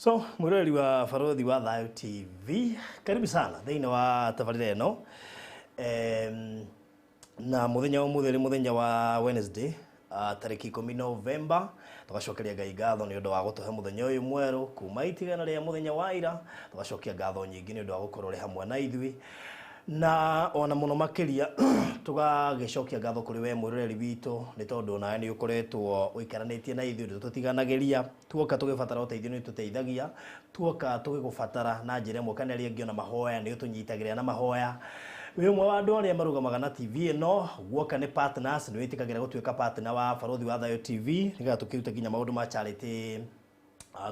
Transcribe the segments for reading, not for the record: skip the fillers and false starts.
So, mwirori wa Farodhi wa Thayo TV, karibu sana thĩinĩ wa tabarĩra ĩno. Na muthenya wa Wednesday, tarĩki 10 November, tugacokeria Ngai ngatho nĩ ũndũ wa gũtũhe mũthenya ũyũ mwerũ kuma itigana rĩa mũthenya wa ira, tugacokia ngatho nyingĩ nĩ ũndũ wa gũkorwo rĩ hamwe na ithuĩ. Na ona muno makiria tugagĩcokia ngatho kuri we mwiroreri witũ nĩ tondũ nawe nĩ ũkoretwo ũikaranĩtie na ithuĩ tũtiganagĩria, tuoka tũgĩbatara ũteithio nĩ tũteithagia, tuoka tũgĩgũbatara na njĩra ĩmwe kana ĩrĩa ĩngĩ ona mahoya nĩ ũtũnyitagĩrĩra na mahoya. Wĩ ũmwe wa andũ arĩa marũgamaga na TV ĩno, guoka nĩ partners, nĩ wĩtĩkagĩra gũtuĩka partner wa Farodhi wa Thayo TV nĩgetha tũkĩruta nginya maũndũ ma charity,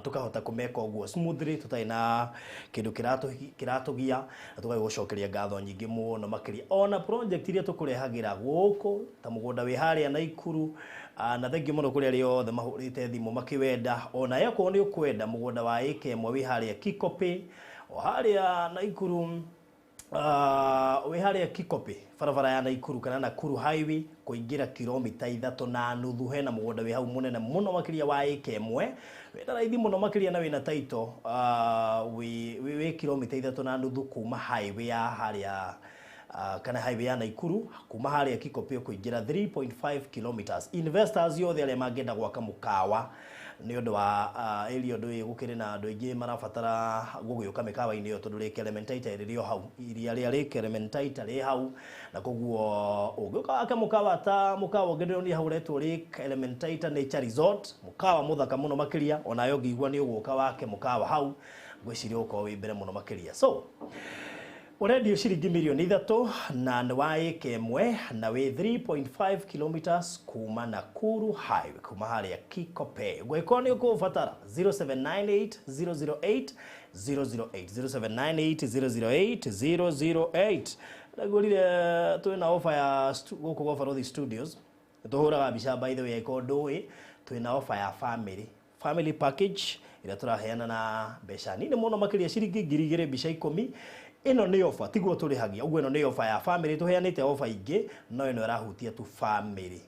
tukahota kumeka ũguo smoothly tutarĩ na kĩndũ kĩratũgia, na tũgagũcokeria ngatho nyingĩ mũno makĩria. Ona project iria tũkũrehagĩra gũkũ ta mũgũnda wĩ harĩa Naikuru, na thengi mũno kũrĩ arĩa othe mahũrĩte thimũ makĩwenda, ona yakorwo nĩ ũkwenda mũgũnda wa ĩka ĩmwe wĩ harĩa Kikope, o harĩa Naikuru, wĩ harĩa Kikope, barabara ya Naikuru kana Nakuru highway kũingĩra kilomita 3.5, hena mũgũnda wĩ hau mũnene mũno makĩria wa ĩka ĩmwe, wĩna raithi mũno makĩria na wĩna title, wĩ kilomita 3.5 kuma highway ya harĩa kana highway ya Naikuru, kuma harĩa Kikope kũingĩra 3.5 kilometers. Investors yothe arĩa mangĩenda gwaka mũkawa nĩ ũndũ wa area ũndũ ũyũ gũkĩrĩ na andũ aingĩ marabatara gũgĩũka mĩkawa-inĩ ĩyo tondũ rĩ Elementaita rĩrĩ o hau, iria rĩa rĩ Elementaita rĩ hau, na koguo ũngĩũka wake mũkawa ta mũkawa ũngĩ nĩ hauretwo rĩ Elementaita Nature Resort, mũkawa mũthaka mũno makĩria, ona yo ngĩigua nĩ ũgũka wake mũkawa hau, ngwĩciria ũkorwo wĩ mbere mũno makĩria. So ũrendio ciringi mirioni 3 na nĩ wa ĩka ĩmwe na wĩ 3.5 kilometers kuma Nakuru highway, kuma harĩa Kikope. Gwĩko nĩ ũkũbatara 0798 008 008. Nagũrire twĩna offer ya gũkũ gwa Farodhi Studios, tũhũraga mbica by the way ĩko ndũĩ, twĩna offer ya family package ĩrĩa tũraheana na mbeca nini mũno makĩria ciringi 2,000 mbica 10. Ino nĩ offer tiguo tũrĩhagia, ũguo ĩno nĩ offer ya family, tũheanĩte offer ingĩ no ĩno ĩrahutia tu family.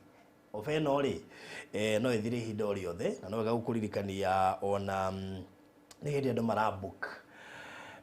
Offer ĩno rĩ no ĩthire ihinda o rĩothe, na no wega gũkũririkania ona nĩ hĩndĩ andũ marabook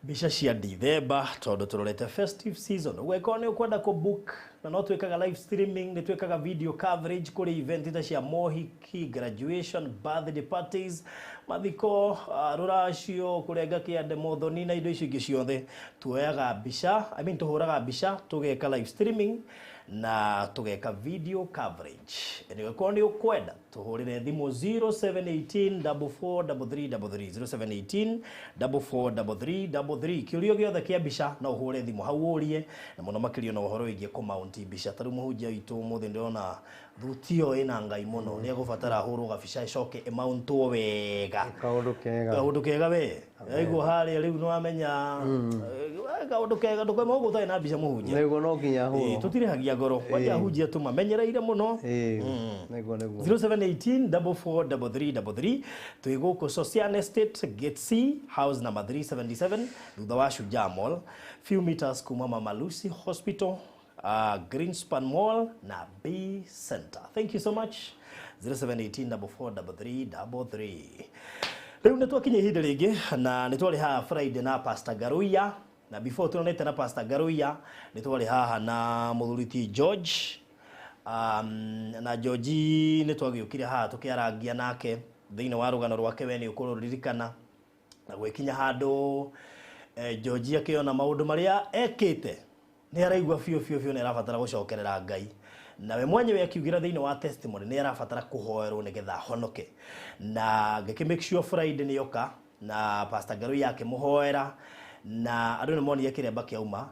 mbica cia December tondũ tũrorete festive season. Gwĩko nĩ ũkwenda kũbook na no twĩkaga live streaming, nĩ twĩkaga video coverage kũrĩ event ta cia mohiki, graduation, birthday parties, mathiko, rũracio, kũrenga kĩande, mothoni na indo icio ingĩ ciothe. Tuoyaga mbica, tũhũraga mbica, tũgeka live streaming na tũgeka video coverage. Gwĩko nĩ ũkwenda tũhũrĩre thimũ 0718 443333 0718 kĩũrio gĩothe kĩa mbica no ũhũre thimũ hau ũrie, na mũno makĩria no ũhoro wĩgiĩ kũmount mbica. Tarĩu mũhunjia witũ mũthĩ ndĩrona thuti ĩyo ĩna ngai mũno, nĩ egũbatara hũrwo gabica ĩcoke ĩmountwo wega, kaũndũ kega we aigwo harĩa rĩu nĩ wamenya kaũndũ kega ndũkema ũguo ũtarĩ na mbica mũhunjia nĩguo no nginya hũrwo, tũtirĩhagia ngoro kwanja hunjia tũmamenyereire mũno. 0718 443333 twĩ gũkũ Social Estate Gate C house number 377 thutha wa Shujaa Mall, few meters kuma Mama Lucy Hospital, Greenspan Mall na B Center. Thank you so much. 0718 443333. Rĩu nĩ twakinya ihinda rĩngĩ na nĩ twarĩ haha Friday na Pastor Garuya, na before tuonete na Pastor Garuya nĩ twarĩ haha na mũthuri George, na George nĩ twagĩũkire haha tũkĩarangia nake thĩinĩ wa rũgano rwake, we nĩ ũkũrũririkana, na gwĩkinya handũ George akĩona maũndũ marĩa ekĩte nĩ araigua biũ nĩ arabatara gũcokerera Ngai, na we mwenyewe akiugira thĩinĩ wa testimony nĩ arabatara kũhoerwo nĩgetha ahonoke, na make sure Friday nĩ yoka na Pastor Garuya akĩmũhoera, na andũ nĩ monire kĩremba kĩauma,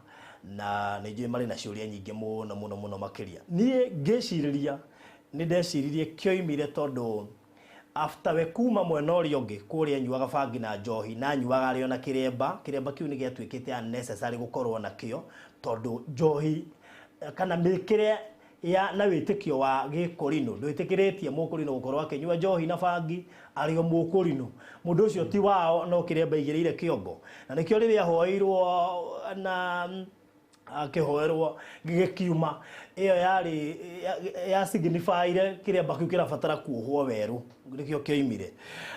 na nĩ njũĩ marĩ na ciũria nyingĩ mũno makĩria. Niĩ ngĩcirĩria nĩ ndeciririe kĩoimire tondũ after we kuma mwena ũrĩa ũngĩ kũrĩa nyuaga bangi na njohi na nyuaga arĩ ona kĩremba kĩu nĩ gĩatuĩkĩte unnecessary gũkorwo nakĩo tondũ njohi kana mĩkĩre ya na wĩtĩkio wa Gĩkũrinũ ndwĩtĩkĩrĩtie Mũkũrinũ gũkorwo akĩnyua njohi na bangi arĩ o Mũkũrinũ. Mũndũ ũcio ti wao, no kĩremba igĩrĩire kĩongo, na nĩkĩo rĩrĩa ahoirwo na akihoerwo gigikiuma iyo yari ya signify Kiremba kiu kirabatara kuohwo weru nikio kioimire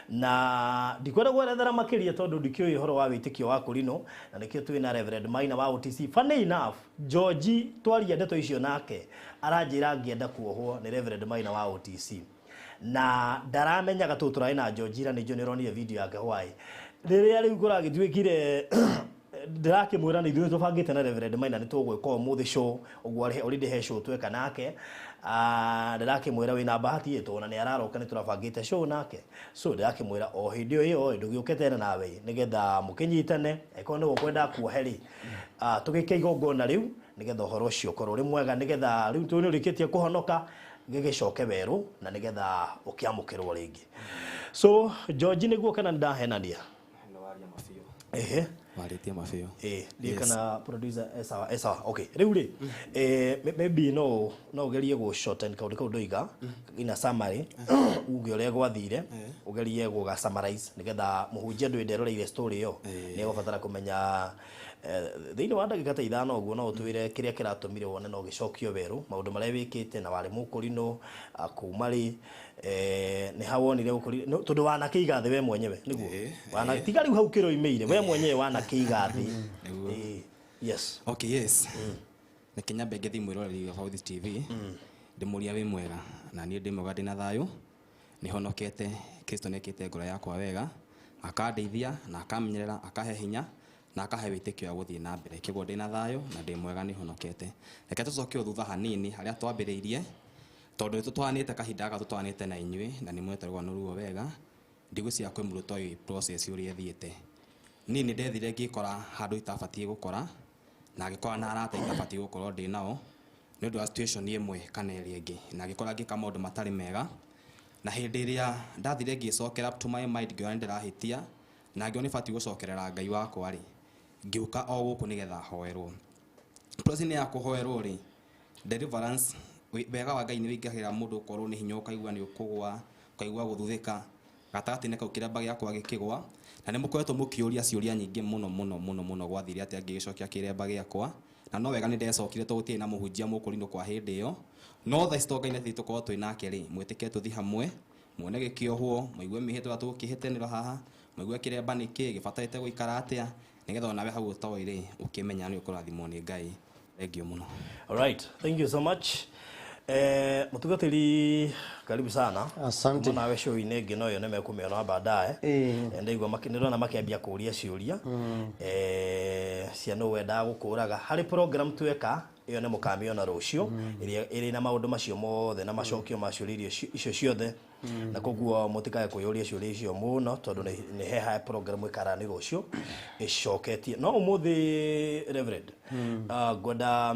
na ndikwenda gwerethera makiria tondu ndikio ihoro wa witikio wa Kurino na nikio twina Reverend Maina wa OTC. Funny enough George twaria ndeto icio nake aranjira ngienda kuohwo ni Reverend Maina wa OTC na ndaramenya gatutura ina George ira nijo nironire video yake hwai riria riu kuragitwikire ndirakimwira ni ithuĩ tũbangĩte na Reverend Maina nĩtũgwĩka ũmũthĩ show ũguo already he show tweka nake ndirakimwira wĩna bahati ĩtũ na nĩ araroka nĩtũrabangĩte show nake so ndirakimwira o hĩndĩ ĩyo ndũgĩũke tena nawe nĩgetha mũkĩnyitane eko nĩ ũkwenda kuoheri tũgĩke igongona rĩu nĩgetha ũhoro ũcio ũkorwo ũrĩ mwega nĩgetha rĩu tũrĩkĩtie kũhonoka gĩgĩcoke werũ na nĩgetha ũkĩamũkĩrwo rĩngĩ. So George nĩguo kana ndahenania ehe Maritia mafio. Kana producer esa okay. Riu ri maybe no ugerie go shorten kaundu kau ndoiga ina summary uge ore gwathire ugerie go ga summarize nigetha muhunjia ndu nderoreire story yo ni gubatara kumenya thiini wa ndagika ta 5 uguo no utwire kiria kiratumire wone no gicokio weru maundu maria wikite na wari Mukurinu kumari ni hawonire ukuri tondu wana kiigathi we mwenyewe niguo wana tiga riu hau kiro imeire we mwenyewe wana kiigathi yes okay yes ni Kenya begethi mwiroreri wa Authis TV ndimuria wi mwega na ni ndimoga ndina thayu ni honokete Kristo nekite ngoro yakwa wega akandeithia na akamenyerera akahe hinya na akahe witikio ya guthii na mbere kiguo ndina thayu na ndi mwega ni honokete reke tucoke thutha hanini haria twambiriirie tondu tutwanite kahinda ga tutwanite na inyui na ni mweterwa nuruo wega ndigũcia kwĩ mũrutwo ũyũ process ũrĩa thiĩte nini ndethire ngĩkora handũ itabatie gũkora na ngĩkora na arata itabatie gũkorwo ndĩ nao nĩ ũndũ wa situation ĩmwe kana ĩrĩa ĩngĩ na ngĩkora ngĩka maũndũ matarĩ mega na hĩndĩ ĩrĩa ndathire ngĩcokera up to my mind ngĩona ndĩrahĩtia na ngĩona nĩbatie gũcokerera Ngai wakwa rĩ ngĩũka o gũkũ nĩgetha hoerwo process ya kũhoerwo rĩ deliverance wega wa Ngai nĩ wĩingagĩra mũndũ ũkorwo nĩ hinya ũkaigua nĩ ũkũgwa ũkaigua gũthuthĩka gatagatĩ-inĩ kau kĩremba gĩakwa gĩkĩgwa na nĩ mũkoretwo mũkĩũria ciũria nyingĩ mũno gwathire atĩ angĩgĩcokia kĩremba gĩakwa na no wega nĩ ndecokire tũgũtirĩ na mũhunjia Mukurinu kwa hĩndĩ ĩyo no tha itonga-inĩ thitũ tũkorwo twĩ nake rĩ mwĩtĩke tũthi hamwe muone gĩkĩohwo mũigue mĩhĩtwa tũgũkĩhĩtanĩra haha mũigue kĩremba nĩkĩ gĩbatarĩte gũikara atĩa nĩgetha onawe hau ũtoĩ rĩ ũkĩmenya nĩ ũkũrathimwo nĩ Ngai thengiũ mũno. Alright, thank you so much. Mutugatiri karibu sana. Asante. Nawe show ine ngino yo nemekumiona baadaye. Ndaigwa makinirona makiambia kuria ciuria. Cia no wenda gukuraga hari program tweka iyo ne mukamiona rucio iri na maundu macio mothe na macokio maciuria icio ciothe na koguo mutikae kuyuria ciuria icio muno tondu ni heha program ikarani rucio icoketie no umuthi Reverend goda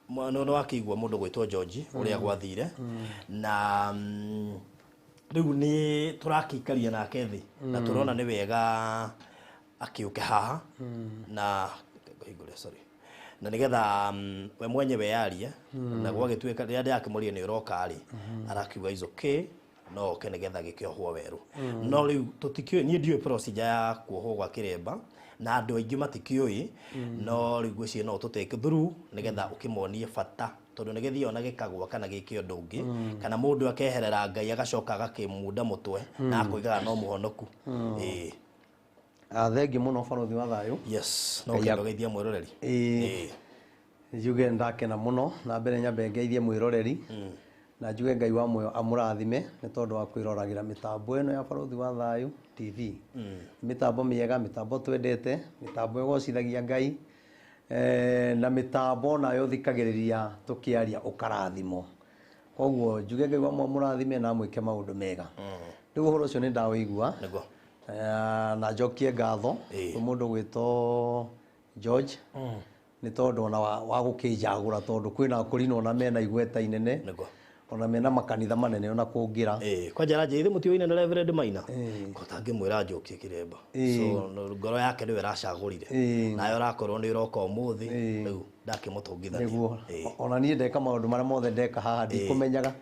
mwana wakigwa mundu gwitwo George uria gwathire na riu ni turakikaria nake thi na turona ni wega akiuke haha na sorry na nigetha we mwenyewe yaria na gwagituika ria ndakimoria ni uroka ari arakiuga is okay no ke nigetha gikiohwo weru no riu tutikio ni ndiwe procedure ya kuohwo gwa Kiremba na andu aingi matikioi no riu gwici no tuteke through nigetha ukimonie bata tondu nigethio na gikagwa kana gikio ndungi kana mundu akeherera Ngai agacoka agakimunda mutwe na akuigaga no muhonoku thengi muno barothi wa thayu yes no ngeithia mwiroreri njuge ndakena muno na mbere nyambe ngeithie mwiroreri na njuge Ngai wa muoyo amurathime ni tondu wa kwĩroragira mitambo eno ya barothi wa thayu TV mitambo miega mitambo twendete mitambo egocithagia Ngai na mitambo nayo thikagiriria tukiaria ukarathimo koguo njuge Ngai wa muoyo amurathime na mwike maundu mega riu horo cio ni ndawigua na njokie ngatho mundu gwito George ni tondu ona wa gukijagura tondu kwina Kurino na mena igweta inene ona mena makanitha manene ona kungira kwa njara njithi mutioine na Reverend Maina kotange mwira njokie Kiremba so ngoro yake niwe racagurire nayo rakorwo ni iroka umuthi riu ndakimutungithania niguo ona nie ndeka maundu maria mothe ndeka haha ndikumenyaga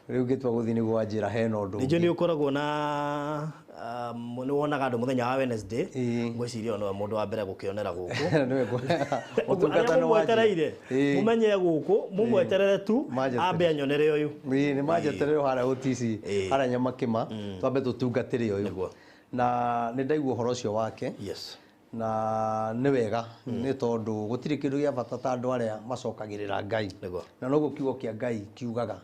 riu ngitwa guthi niguo anjira hena undu nijo ni ukoragwo na ni wonaga andu muthenya wa Wednesday ngwiciria no mundu wa mbere gukionera guku utungata no watereire mumenye guku mumweterere tu ambe anyonere uyu ni majeterere hara utisi hara nyamakima twambe tutungatire uyu na ni ndaigua horo cio wake na ni wega ni tondu gutiri kindu gia bata ta andu aria macokagirira Ngai na no gukiugo kia Ngai kiugaga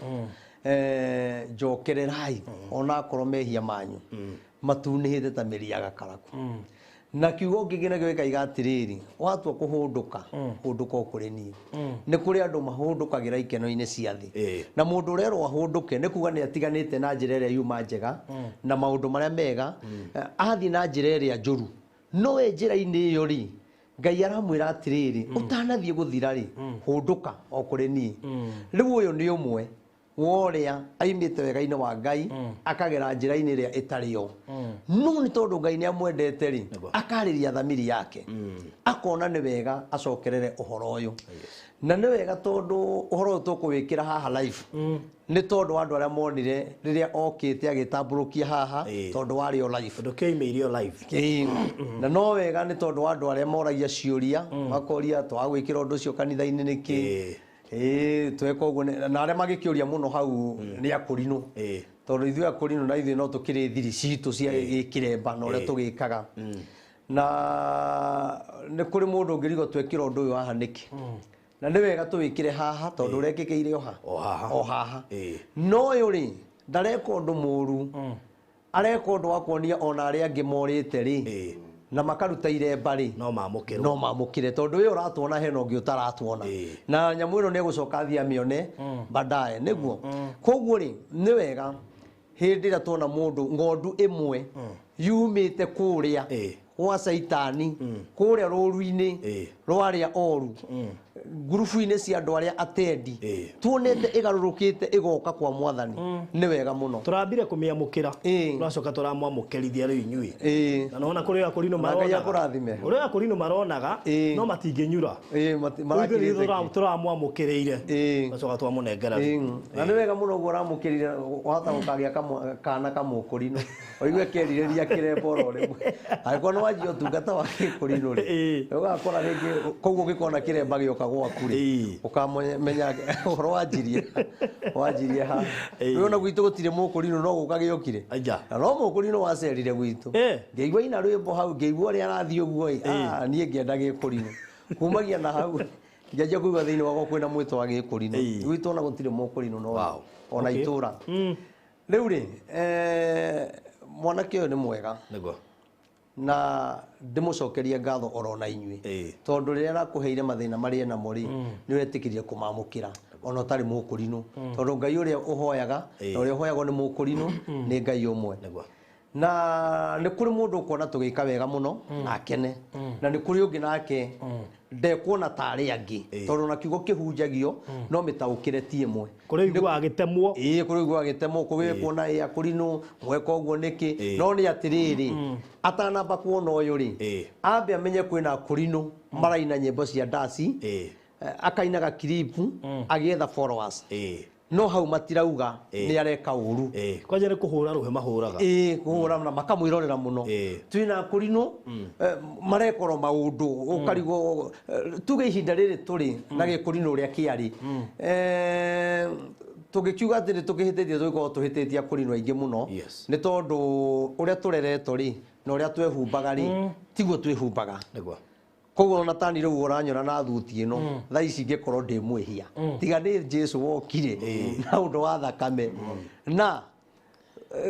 njokererai ona korwo mehia manyu matunihite ta miri ya gakaraku na kiugo kingine gikaiga atiriri watua kuhunduka hunduka kuri ni ni kuri andu mahundukagira ikeno-ini cia thi na mundu urerwo ahunduke ni kuga ni atiganite na njira iria yuma njega na maundu maria mega athi na njira iria njuru no njira-ini iyo ri Ngai aramwira atiriri utanathie guthira ri hunduka o kuri ni riu uyu ni umwe woria aimite wega-ini wa Ngai akagera njira-ini iria itario no ni tondu Ngai ni amwendete ri akariria thamiri yake akona ni wega acokerere uhoro uyu na ni wega tondu uhoro uyu tukuwikira haha live ni tondu andu aria monire riria okite agitamburukia haha tondu wari o live ndukeimirio live na no wega ni tondu andu aria moragia ciuria makoria twagwikira undu ucio kanitha-ini niki tweka uguo na aria magikiuria muno hau ni Mukurinu tondu ithuĩ Mukurinu na ithuĩ no tukiri thiri citu cia Kiremba na uria tugikaga na ni kuri mundu ungirigo twekira undu uyu haha niki na ni wega tuwikire haha tondu urekekeire o haha no uyu ri ndareka undu muru areka undu wa kuonia ona aria angi morite ri na makaruta iremba ri no mamukire tondu uyu uratuona hena ungi utaratuona na nyamu ino ni gucoka thia mione baadaye niguo koguo ri ni wega hindi ira tuona mundu ngondu imwe yumite kuria wa saitani kuria ruru-ini rwaria oru ngurubu-ini cia andu aria atendi tuonete igarurukite igoka kwa mwathani ni wega muno turambire kumiamukira turacoka turamwamukirithia riu inyui na nona kuri Mukurinu maronaga no matinginyura turamwamukiriire turacoka twamunengera na ni wega muno guo uramukirire wahota gukagia kana ka Mukurinu oigue keririria Kiremba oro rimwe agiko no wanjia utungata wa Mukurinu ri ugakora ringi koguo gikona Kiremba gioka gwaku ri ukamenya uhoro wanjirie ha riu na gwitu gutire Mukurinu no guka giokire na no Mukurinu wacerire gwitu ngeigua ina rwimbo hau ngeigua ria arathie uguo nie ngienda Mukurinu kumagia na hau ngeja kuigua thiini wako kwina mwito wa Mukurinu gwitu ona gutire Mukurinu no ona itura riu ri mwanake uyu ni mwega na ndimucokerie ngatho orona inyui tondu riria arakuheire mathina maria na mori ni wetikirie kumamukira ona utari Mukurinu tondu Ngai uria uhoyaga na uria uhoyagwo ni Mukurinu ni Ngai umwe na ni kuri mundu ukona tugika wega muno na akene na ni kuri ungi nake ndekuona tari angi tondu na kiugo kihunjagio no mitaukire ti imwe kuri igwa agitemwo kuri igwa agitemwo kuwe kuona Mukurinu mweka uguo niki no ni atiriri atanamba kuona uyu ri ambe amenye kwina Mukurinu maraina nyimbo cia dasi akainaga kiripu agietha followers no hau matirauga ni areka uru kwaje ni kuhura ruhe mahuraga kuhura na makamwirorera muno twina Mukurinu marekoro maundu ukarigo tuge ihinda riri turi na Mukurinu uria kiari tugikiuga ati tugihititie tugikorwo tuhititie Mukurinu aingi muno ni tondu uria tureretwo ri na uria twehumbaga ri tiguo twehumbaga koguo na tani riu uranyona na thuti ino tha ici ngikorwo ndi mwihia tiga ni Jesu wokire na undu wa thakame na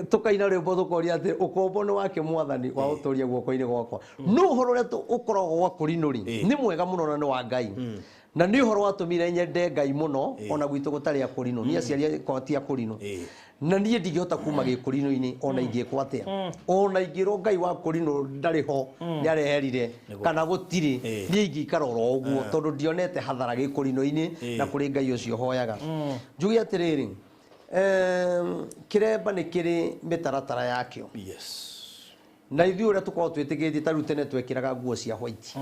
tukaina rwimbo tukoria ati ukombo ni wake mwathani wa utoria guoko-ini gwakwa no uhoro uria ukoragwo gwa Mukurinu ri ni mwega muno na ni wa Ngai na ni uhoro watumire nyende Ngai muno ona gwitu gutari Mukurinu ni aciari kwati Mukurinu na nie ndingihota kuma Mukurinu-ini ona ingikwa atia ona ingiro Ngai wa Mukurinu ndari ho ni areherire kana gutiri nie ingikara oro uguo tondu ndionete hathara Mukurinu-ini na kuri Ngai ucio hoyaga njugi atiriri Kiremba ni kiri mitaratara yakio na ithuĩ uria tukorwo twitigitie taru tene twekiraga nguo cia white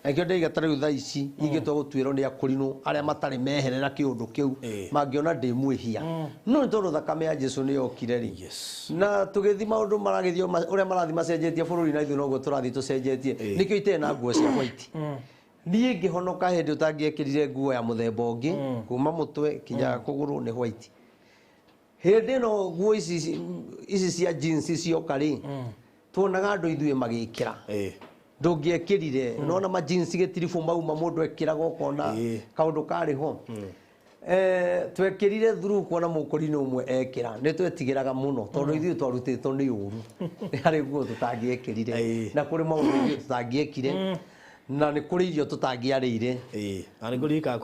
Akio ndeiga tariu tha ici ingitwa gutwiro ni akurinu aria matari meherera kiundu kiu mangiona ndi mwihia no ntondo thakame ya Jesu ni yokire ri na tugithi maundu maragithio uria marathi macenjetie bururi na ithu noguo turathi tucenjetie nikio ite na nguo cia white nie ngihonoka hindi utangiekirire nguo ya muthemba ungi kuma mutwe kinya kuguru ni white hindi no nguo ici cia jeans cioka ri tuonaga andu ithuĩ magikira ndũngĩekĩrire nona ma jeans gĩtiribu mauma mũndũ ekĩraga ũkona kaũndũ karĩ ho twekĩrire through kuona Mukurinu ũmwe ekĩra nĩ twetigĩraga mũno tondũ ithuĩ twarutĩtwo nĩ ũru harĩ nguo tũtangĩekĩrire na kũrĩ maũndũ tũtangĩekire na nĩ kũrĩ irio tũtangĩarĩire na nĩ kũrika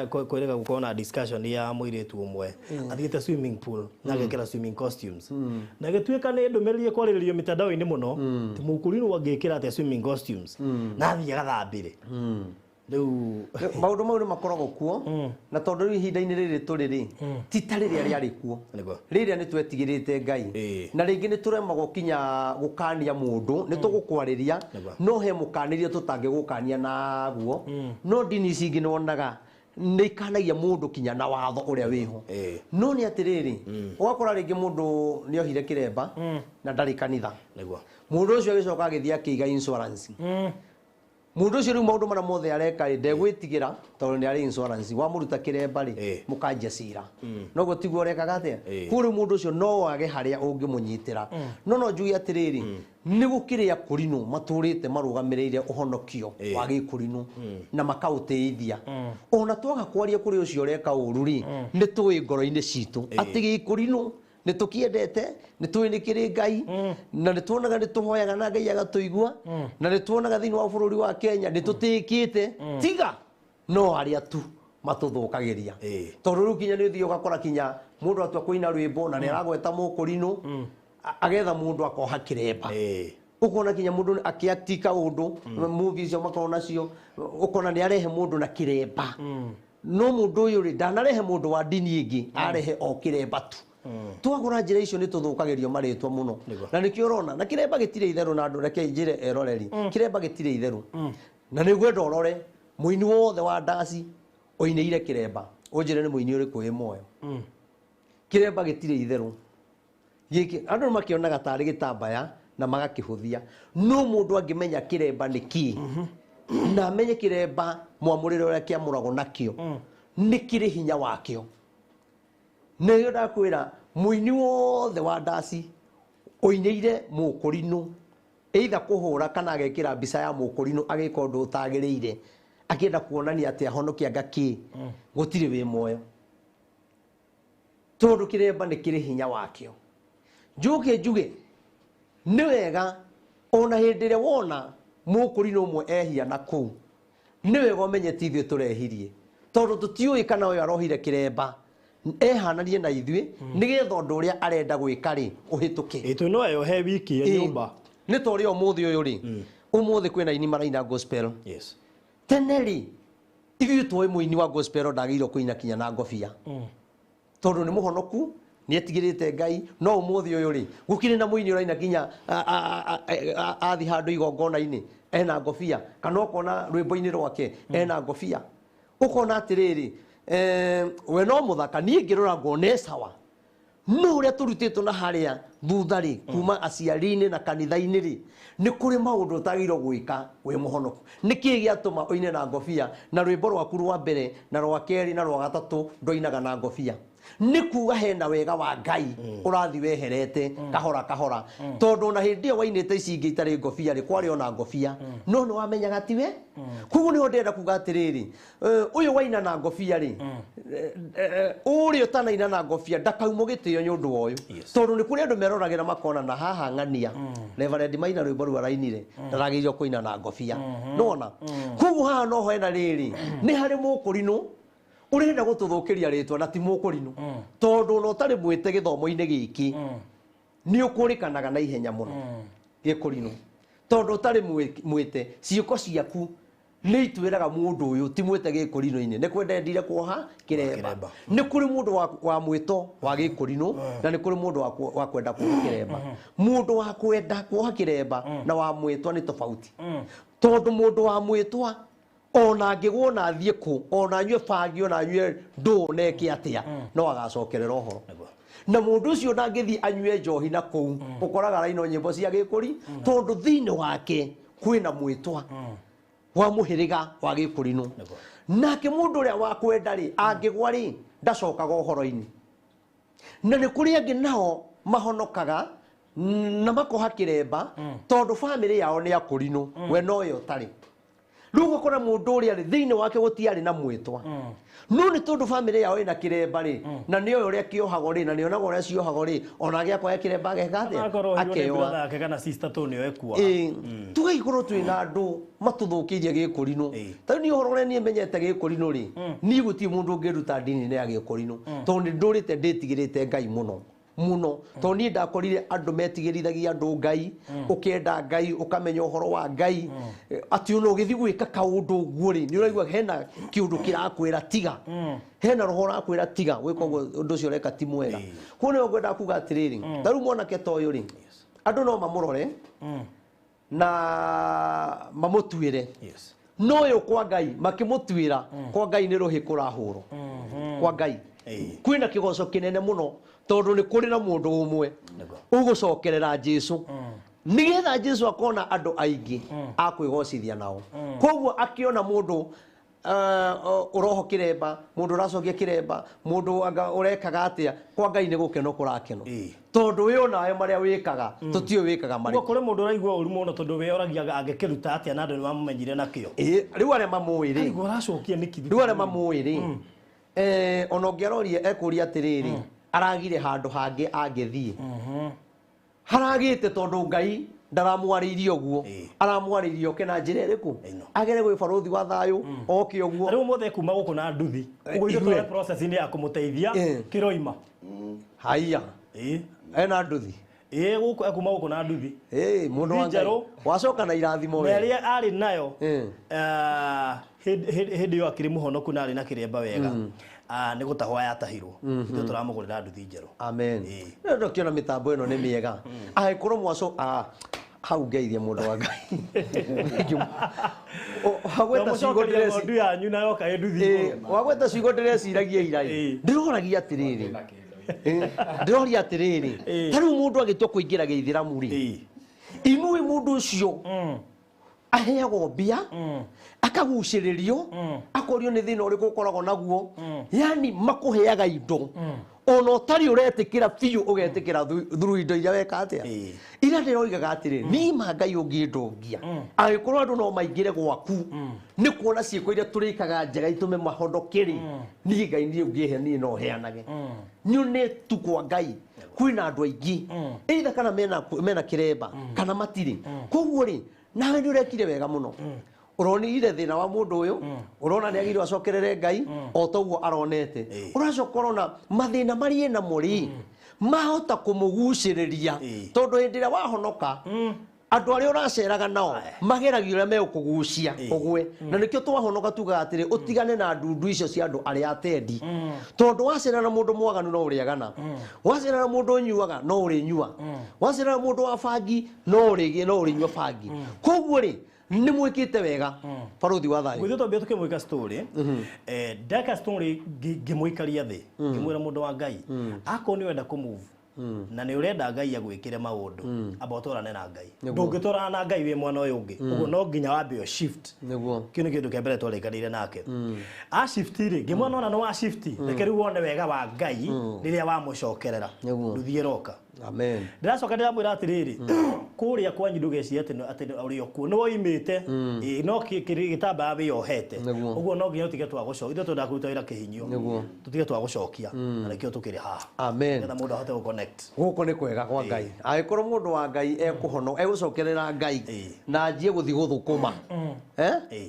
kwĩrĩga gũkorwo na discussion ya mũirĩtu ũmwe athiĩte swimming pool na agekĩra swimming costumes na gĩtuĩka nĩ ndũmĩrĩrie kwarĩrĩrio mitandao-inĩ mũno ti Mukurinu angĩkĩra atĩa swimming costumes na athiĩ agathambĩre rĩu maũndũ mau nĩ makoragwo kuo na tondũ rĩu ihinda-inĩ rĩrĩ tũrĩ rĩ ti ta rĩrĩa rĩarĩ kuo rĩrĩa nĩ twetigĩrĩte Ngai na rĩngĩ nĩ tũremagwo kinya gũkania mũndũ nĩ tũgũkwarĩria no he mũkanĩrie tũtangĩgũkania naguo no ndini ici ingĩ nĩwonaga nĩ ikanagia mũndũ kinya na watho ũrĩa wĩho no nĩ atĩrĩrĩ ũgakora rĩngĩ mũndũ nĩ ohire kĩremba na ndarĩ kanitha mũndũ ũcio agĩcoka agĩthiĩ akĩiga insurance mundu ucio riu maundu mara mothe areka ndegwitigira tondu ni ari insurance wa muruta kiremba ri mukanjia cira no gutiguo urekaga atia kuri mundu ucio no age haria ungimunyitira no njugi atiriri ni gukiria Kurinu maturite marugamirire uhonokio wa Gikurinu na makautithia ona twaga kwaria kuri ucio ureka uru ri ni tui ngoro-ini citu ati Gikurinu nĩ tũkiendete nĩ tũĩ nĩ kĩrĩ Ngai na nĩ tuonaga nĩ tũhoyaga na Ngai agatuigua na nĩ tuonaga thĩinĩ wa bũrũri wa Kenya nĩ tũtĩkĩte tiga no arĩa tu matũthũkagĩria tondũ rĩu kinya nĩ ũthiĩ ũgakora kinya mũndũ atua kũina rwĩmbo na nĩ aragweta Mukurinu agetha mũndũ akoha kĩremba ukona kinya mũndũ akĩatika ũndũ movies icio makorwo nacio ukona nĩ arehe mũndũ na kĩremba no mũndũ ũyũ rĩ ndanarehe mũndũ wa dini ĩngĩ arehe o kĩremba tu twagura njĩra icio nĩ tũthũkagĩrio marĩtwa mũno na nĩkĩo ũrona na kĩremba gĩtirĩ itherũ na andũ reke njĩre eroreri kĩremba gĩtirĩ itherũ na nĩ gwenda ũrore mũini wothe wa ndaci ũinĩire kĩremba ũnjĩre nĩ mũini ũrĩkũ wĩ muoyo kĩremba gĩtirĩ itherũ gĩkĩ andũ makĩonaga tarĩ gĩtambaya na magakĩhũthia no mũndũ angĩmenya kĩremba nĩ kĩ na amenye kĩremba mwamũrĩre ũrĩa kĩamũragwo nakĩo nĩ kĩrĩ hinya wakĩo nĩyo ndakwĩra mũini wothe wa ndaci ũinĩire Mukurinu either kũhũra kana agekĩra mbica ya Mukurinu agĩka ũndũ ũtagĩrĩire akĩenda kuonania atĩ ahonokia ngakĩ gũtirĩ wĩ muoyo tondũ kĩremba nĩ kĩrĩ hinya wakĩo njuge nĩ wega ona hĩndĩ ĩrĩa wona Mukurinu ũmwe ehia na kũu nĩ wega ũmenye ti ithuĩ tũrehirie tondũ tũtiũĩ kana ũyũ arohire kĩremba ehananie na ithuĩ nigetha ũndũ ũrĩa arenda gwĩka rĩ ũhĩtũke itu no eyohe wiki ya nyumba nĩ tondũ ũmũthĩ ũyũ rĩ ũmũthĩ kwĩna ini maraina gospel tene rĩ ithuĩ tũĩ mũini wa gospel ndagĩrĩirwo kũina kinya na ngobia tondũ nĩ mũhonoku nĩ etigĩrĩte Ngai no ũmũthĩ ũyũ rĩ gũkĩrĩ na mũini ũraina kinya athi handũ igongona-inĩ ena ngobia kana ũkona rwĩmbo-inĩ rwake ena ngobia ũkona atĩrĩrĩ we no muthaka niĩ ngĩrora ngone sawa no ũrĩa tũrutĩtwo na harĩa thutha rĩ kuma aciari-inĩ na kanitha-inĩ rĩ nĩ kũrĩ maũndũ ũtagĩrĩirwo gwĩka wĩ mũhonoku nĩkĩ gĩatũma ũine na ngobia na rwĩmbo rwaku rwa mbere na rwa kerĩ na rwa gatatũ ndũinaga na ngobia nĩ kuga hena wega wa Ngai ũrathi weherete kahora kahora tondũ na hĩndĩ ĩyo wainĩte ici ingĩ itarĩ ngobia rĩ kwarĩ ona ngobia no nĩ wamenyaga tiwe koguo nĩ ndĩrenda kuga atĩrĩrĩ ũyũ waina na ngobia rĩ ũrĩa ũtanaina na ngobia ndakaumwo gĩtĩo nĩ ũndũ wa ũyũ tondũ nĩ kũrĩ andũ meroragĩra makona na haha ng'ania Reverend Maina rwĩmbo rũu arainire ndaragĩrĩirwo kũina na ngobia nona koguo haha no hena rĩrĩ nĩ harĩ Mukurinu urenda gũtũthũkĩria rĩtwa na ti Mukurinu tondũ no tarĩ mwĩte gĩthomo-inĩ gĩkĩ nĩ ũkũrĩkanaga na ihenya mũno Gikurinu tondũ tarĩ mwĩte ciĩko ciaku nĩ itwĩraga mũndũ ũyũ ti mwĩte Gikurinu-inĩ nĩ kwendendire kuoha kĩremba nĩ kũrĩ mũndũ wa mwĩto wa Gikurinu na nĩ kũrĩ mũndũ wa kwenda kuoha kĩremba mũndũ wa kwenda kuoha kĩremba na wa mwĩtwa nĩ tofauti tondũ mũndũ wa mwĩtwa ona ngĩgwona thiĩ kũ ona nyue bangi ona nyue ndũ neke atĩa no agacokerera ũhoro na mũndũ ũcio ndangĩthiĩ anyue njohi na kũu ũkoraga raino nyĩmbo cia gĩkũri tondũ thĩinĩ wake kwĩna mwĩtwa wa mũhĩrĩga wa gĩkũrinũ nake mũndũ ũrĩa wa kwenda rĩ angĩgwa rĩ ndacokaga ũhoro-inĩ na nĩ kũrĩ angĩ nao mahonokaga na makoha kĩremba tondũ bamĩrĩ yao nĩ akũrinũ we no yo tarĩ rĩu ũgakora mũndũ ũrĩa rĩ thĩinĩ wake gũtiarĩ na mwĩtwa no nĩ tondũ bamĩrĩ yao ĩna kĩremba rĩ na nĩ oĩ ũrĩa kĩohagwo rĩ na nĩ onaga ũrĩa ciohagwo rĩ ona gĩakoya kĩremba ageka atĩa akeoa tũgaikorwo twĩna andũ matũthũkĩirie gĩkũrinũ tarĩu niĩ ũhoro ũrĩa niĩ menyete gĩkũrinũ rĩ niĩ gũtirĩ mũndũ ũngĩruta ndini-inĩ ya gĩkũrinũ tondũ nĩ ndũrĩte ndĩtigĩrĩte Ngai mũno tondũ niĩ ndakorire andũ metigĩrithagia andũ Ngai ũkĩenda Ngai ũkamenya ũhoro wa Ngai atĩ ona ũgĩthiĩ gwĩka kaũndũ ũguo rĩ nĩ ũraigua hena kĩũndũ kĩrakwĩra tiga hena roho ũrakwĩra tiga gwĩka ũndũ ũcio ũreka ti mwega koguo nĩyo ngwendaga kuga atĩrĩrĩ tarĩu mwanake ta ũyũ rĩ andũ no mamũrore na mamũtuĩre no ũyũ kwa Ngai makĩmũtuĩra kwa Ngai nĩ rũhĩ kũrahũrwo kwa Ngai kwĩna kĩgoco kĩnene mũno tondũ nĩ kũrĩ na mũndũ ũmwe ũgũcokerera Jesũ nĩgetha Jesũ akona andũ aingĩ akwĩgocithia nao koguo akĩona mũndũ ũroho kĩremba mũndũ ũracokia kĩremba mũndũ ũrekaga atĩa kwa Ngai nĩ gũkeno kũrakeno tondũ wĩ onawe marĩa wĩkaga tũtiũĩ wĩkaga marĩ kũrĩ mũndũ ũraigua ũru mũno tondũ we oragia angĩkĩruta atĩa na andũ nĩ mamũmenyire nakĩo rĩu arĩa mamũĩ rĩ rĩu arĩa mamũĩ rĩ ona ũngĩaroria ekũria atĩrĩrĩ aragire handũ hangĩ angĩthiĩ haragĩte tondũ Ngai ndaramwarĩirie ũguo aramwarĩirie oke na njĩra ĩrĩkũ agere gwĩ barũthi wa thayũ oke ũguo rĩu mũthee kuma gũkũ na nduthi ũgũitũtware process-inĩ ya kũmũteithia kĩroima haiya ena nduthi gũkũ ekuma gũkũ na nduthi mũndũ wa Ngai wacoka na irathimo we rĩrĩa arĩ nayo hĩndĩ ĩyo akĩrĩ mũhonoku na arĩ na kĩremba wega nĩ gũtahwo yatahirwo ithuĩ tũramũgũrĩra nduthi njerũ amen nĩ ndĩkĩona mĩtambo ĩno nĩ mĩega angĩkorwo mwacoka hau ngeithie mũndũ wa Ngai wagweta ciugo ndĩreci yanyu na yoka nduthi wagweta ciugo ndĩreciragia ira ndĩroragia atĩrĩrĩ ndĩroria atĩrĩrĩ tarĩu mũndũ agĩtua kũingĩra gĩithĩramu rĩ inuĩ mũndũ ũcio aheagwo mbia akagucĩrĩrio akorio nĩ thĩna ũrĩkũ ũkoragwo naguo yani makũheaga indo ona ũtarĩ ũretĩkĩra biũ ũgetĩkĩra through indo iria weka atĩa ira ndĩroigaga atĩrĩ nima Ngai ũngĩndongia angĩkorwo andũ no maingĩre gwaku nĩ kuona ciĩko iria tũrĩkaga njega itũme mahonokere niĩ Ngai niĩ ũngĩhe niĩ no heanage nyone tu kwa Ngai kwĩna andũ aingĩ either kana mena kĩremba kana matirĩ koguo rĩ nawe nĩ ũrekire wega mũno ũronire thĩna wa mũndũ ũyũ ũrona nĩ agĩrĩirwo acokerere Ngai o toguo aronete ũracoka ũrona mathĩna marĩa namo rĩ mahota kũmũgucĩrĩria tondũ hĩndĩ ĩrĩa wahonoka andũ arĩa ũraceraga nao mageragio ũrĩa megũkũgucia ũgwe na nĩkĩo twahonoka tugaga atĩrĩ ũtigane na ndundu icio cia andũ arĩa atendi tondũ wacera na mũndũ mwaganu no ũrĩagana wacera na mũndũ ũnyuaga no ũrĩnyua wacera na mũndũ wa bangi no ũrĩnyua bangi koguo rĩ nĩ mwĩkĩte wega barũthi wa thayũ gwĩthĩ twambia tũkĩmwĩka story ndeka story ngĩmũikaria thĩ ngĩmwĩra mũndũ wa Ngai akorwo nĩ wenda kũmove na nĩ ũrenda Ngai agwĩkĩre maũndũ amba ũtwarane na Ngai ndũngĩtwarana na Ngai wĩ mwena ũyũ ũngĩ ũguo no nginya wambe o shift kĩu nĩ kĩndũ kĩa mbere twarĩkanĩire nake a shift rĩ ngĩmwona ona nĩ wa shift reke rĩu wone wega wa Ngai rĩrĩa wamũcokerera nduthi ĩroka amen ndĩracoka ndĩramwĩra atĩrĩrĩ kũrĩa kwanyu ndũgecirie atĩ ũrĩ okuo nĩ woimĩte no gĩtambaya wĩyohete ũguo no nginya ũtige twa gũcokia ithuĩ twendaga kũruta wĩra kĩhinyio tũtige twa gũcokia na nĩkĩo tũkĩrĩ haha amen nĩgetha mũndũ ahote gũconnect gũkũ nĩ kwega kwa Ngai angĩkorwo mũndũ wa Ngai egũcokerera Ngai na anjie gũthiĩ gũthũkũma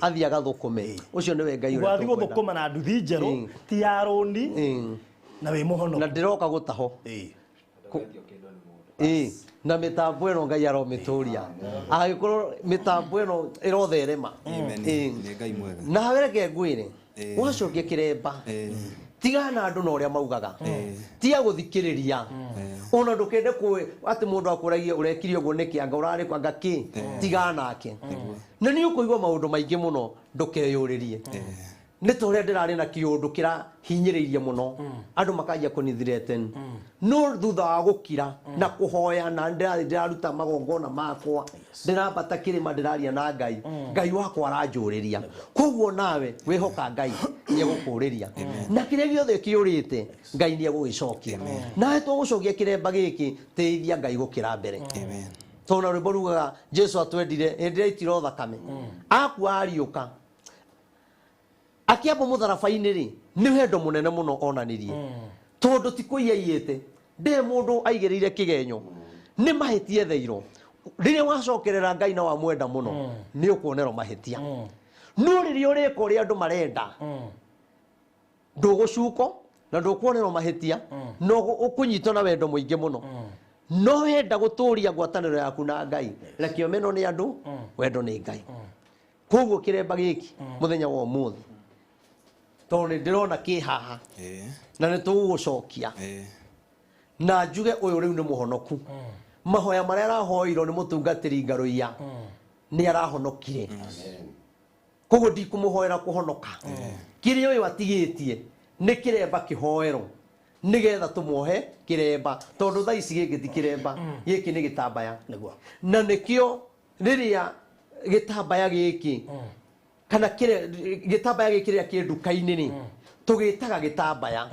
athiĩ agathũkũme ũcio nĩwe Ngai ũrĩa wathiĩ gũthũkũma na nduthi njerũ ti ya rũni na wĩ mũhono na ndĩroka gũtaho na mĩtambo ĩno Ngai aromĩtũria angĩkorwo mĩtambo ĩno ĩrotherema nawe reke ngwĩre wacokia kĩremba tigana andu no ria maugaga tia guthikiriria ona ndukende kwe ati mundu akuragia urekirio guo ni kianga urari kwanga ki tigana nake na ni ukuigwa maundu maingi muno ndukeyuririe ni tore ndirari na kiundu kira hinyiririe muno andu makajia kunithirete no thutha wa gukira na kuhoya na ndiraruta magongona makwa ndirambata kirima ndiraria na ngai wakwa aranjuriria koguo nawe wihoka ngai ni gukuriria na kire giothe kiurite ngai ni gugicokia nawe tugucokia kiremba giki teithia ngai gukira mbere tona rwimbo rugaga Jesu atwendire endire itiro thakame akua ariuka akiambo mutharabaini ri ni wendo munene muno onanirie tondu tikuiyaiite nde mundu aigereire kigenyo ni mahitie theiro riria wacokerera ngai na wa mwenda muno ni ukuonerwo mahitia no riria ureka uria andu marenda ndugucuko na ndukuonerwo mahitia no ukunyitwo na wendo muingi muno no wenda guturia ngwataniro yaku na ngai rekio meno ni andu wendo ni ngai koguo kiremba giki muthenya wa umuthi tondu ndirona ki haha na ni tugucokia na njuge uyu riu ni muhonoku mahoya maria arahoirwo ni mutungatiri ngaruia ni arahonokire koguo ndikumuhoera kuhonoka kiria uyu atigitie ni kiremba kihoero nigetha tumuohe kiremba tondu thaa ici giki ti kiremba giki ni gitambaya na nikio riria gitambaya giki kana kire gitambaya giki ria kinduka-ini ni tugitaga gitambaya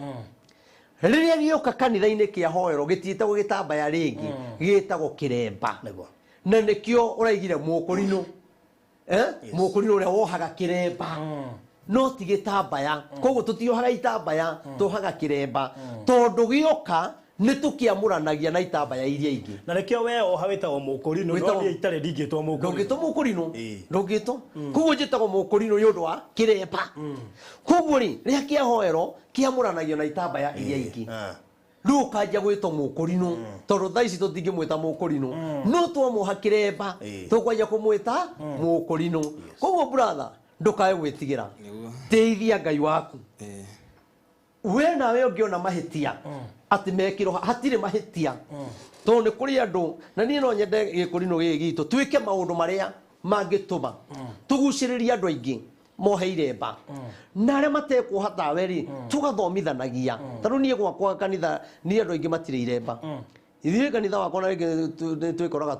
riria gioka kanitha-ini kia hoero gitiitagwo gitambaya ringi gitagwo kiremba na nikio uraigire Mukurinu Mukurinu uria wohaga kiremba no ti gitambaya koguo tutiohaga itambaya tuhaga kiremba tondu gioka ni tukiamuranagia na itambaya iria ingi na rekio we ohawetagwo Mukurinu no ni itare ringitwo Mukurinu ndugitwo Mukurinu ndugitwo koguo njitagwo Mukurinu ni undu wa kiremba koguo ri ria kiahoero kiamuranagio na itambaya iria ingi riu ukajia gwitwo Mukurinu tondu thaa ici tutingimwita Mukurinu no twamuha kiremba tukwajia kumwita Mukurinu koguo brother ndukae gwitigira teithia ngai waku we nawe ungiona mahitia ati mekiro hatire mahitia tondu kuri andu na ni no nyende Gikurinu gigi gitu twike maundu maria mangituma tuguciriria andu aingi moheire mba na aria matekuhata weri tugathomithanagia taru nie gwakwa kanitha ni andu aingi matire iremba ithuĩ kanitha wakwa na twikoraga